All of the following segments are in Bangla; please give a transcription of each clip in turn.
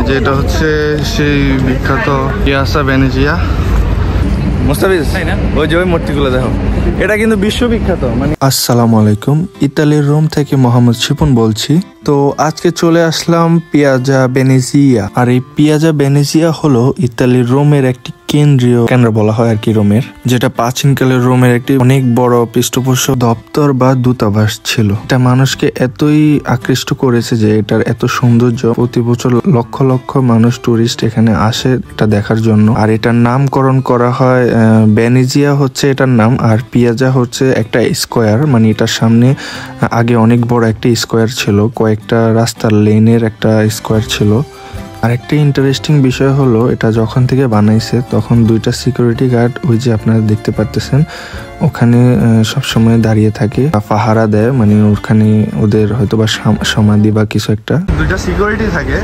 যে এটা হচ্ছে সেই বিখ্যাত পিয়াজা ভেনেজিয়া। মোস্তাফিজ ওই যে ওই মূর্তিগুলো দেখো, এটা কিন্তু বিশ্ববিখ্যাত। মানে আসসালামু আলাইকুম, ইতালির রোম থেকে মোহাম্মদ শিপন বলছি। তো আজকে চলে আসলাম পিয়াজা ভেনেজিয়া। আর এই পিয়াজা ভেনেজিয়া হলো ইতালির রোমের একটি কেন্দ্র বলা হয় আর কি রোমের, যেটা প্রাচীনকালের রোমের একটি অনেক বড় পৃষ্ঠপোষক দপ্তর বা দূতাবাস ছিল। এটা মানুষকে এতই আকৃষ্ট করেছে যে এটার এত সৌন্দর্য, প্রতি বছর লক্ষ লক্ষ মানুষ টুরিস্ট এখানে আসে এটা দেখার জন্য। আর এটার নামকরণ করা হয় ভেনেজিয়া হচ্ছে এটার নাম, আর পিয়াজা হচ্ছে একটা স্কোয়ার, মানে এটার সামনে আগে অনেক বড় একটা স্কোয়ার ছিল, কয়েকটা রাস্তার লেনের একটা স্কোয়ার ছিল। আরেকটা ইন্টারেস্টিং বিষয় হলো এটা যখন থেকে বানাইছে তখন দুইটা সিকিউরিটি গার্ড, ওই যে আপনারা দেখতে পারতেছেন, ওখানে সবসময় দাঁড়িয়ে থাকে, পাহারা দেয়, মানে ওখানে ওদের হয়তো বা সমাধি বা কিছু একটা। দুইটা সিকিউরিটি থাকে,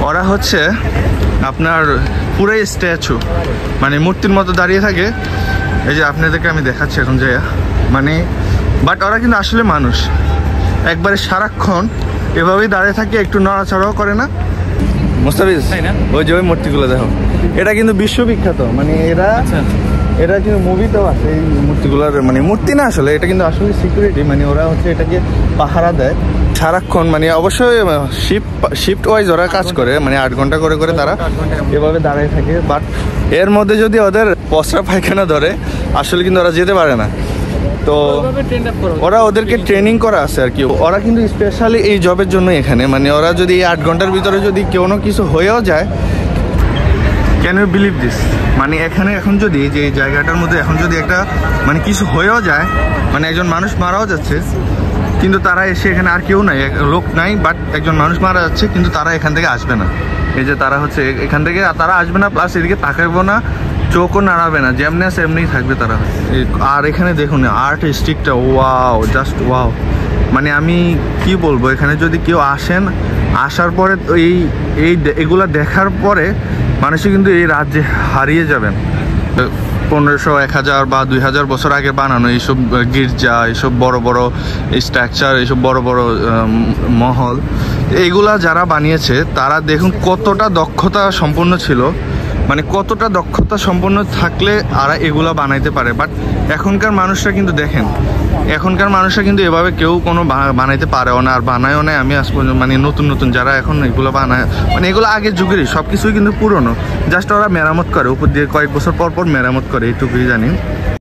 ওরা হচ্ছে আপনার পুরাই স্ট্যাচু, মানে মূর্তির মতো দাঁড়িয়ে থাকে। এই যে আপনাদেরকে আমি দেখাচ্ছি এখন যে, মানে বাট ওরা কিন্তু আসলে মানুষ, একবারে সারাক্ষণ এভাবেই দাঁড়িয়ে থাকে, একটু নড়াচড়াও করে না। মোস্তাফিজ ওই যে ওই মূর্তিগুলো দেখো, এটা কিন্তু বিশ্ববিখ্যাত। মানে এরা কিন্তু মুভিতেও আছে এই মূর্তিগুলোর, মানে মূর্তি না আসলে, এটা কিন্তু আসলে সিকিউরিটি, মানে ওরা হচ্ছে এটাকে পাহারা দেয় সারাক্ষণ। মানে অবশ্যই শিফট ওয়াইজ ওরা কাজ করে, মানে 8 ঘন্টা করে করে তারা এভাবে দাঁড়িয়ে থাকে। বাট এর মধ্যে যদি ওদের পসরা পায়খানা ধরে আসলে কিন্তু ওরা যেতে পারে না। তো ওরা ওদেরকে ট্রেনিং করা আছে আর কি, ওরা কিন্তু স্পেশালি এই জবের জন্য এখানে। মানে ওরা যদি 8 ঘন্টার ভিতরে যদি কোনো কিছু হয়েও যায়, ক্যান ইউ বিলিভ দিস, মানে এখানে এখন যদি যে জায়গাটার মধ্যে এখন যদি একটা মানে কিছু হয়েও যায়, মানে একজন মানুষ মারাও যাচ্ছে, কিন্তু তারা এসে এখানে, আর কেউ নাই, লোক নাই, বাট একজন মানুষ মারা যাচ্ছে, কিন্তু তারা এখান থেকে আসবে না। এই যে তারা হচ্ছে এখান থেকে তারা আসবে না, প্লাস এদিকে তাকাবো না, চোখও নাড়াবে না, যেমনি আছে এমনিই থাকবে তারা। আর এখানে দেখুন আর্টিস্টিকটা, ওয়াও, জাস্ট ওয়াও। মানে আমি কি বলবো, এখানে যদি কেউ আসেন, আসার পরে এগুলা দেখার পরে মানুষই কিন্তু এই রাজ্যে হারিয়ে যাবেন। 1500, 1000 বা 2000 বছর আগে বানানো এইসব গির্জা, এইসব বড় বড় স্ট্রাকচার, এইসব বড় বড় মহল, এইগুলা যারা বানিয়েছে তারা দেখুন কতটা দক্ষতা সম্পন্ন ছিল, মানে কতটা দক্ষতা সম্পন্ন থাকলে আর এগুলা বানাইতে পারে। বাট এখনকার মানুষরা কিন্তু দেখেন, এখনকার মানুষরা কিন্তু এভাবে কেউ কোনো বানাইতে পারেও না, আর বানায়ও না। আমি আজ পর্যন্ত মানে নতুন যারা এখন এগুলো বানায়, মানে এগুলো আগের যুগেরই, সব কিছুই কিন্তু পুরনো, জাস্ট ওরা মেরামত করে, উপর দিয়ে কয়েক বছর পর পর মেরামত করে, এইটুকুই জানি।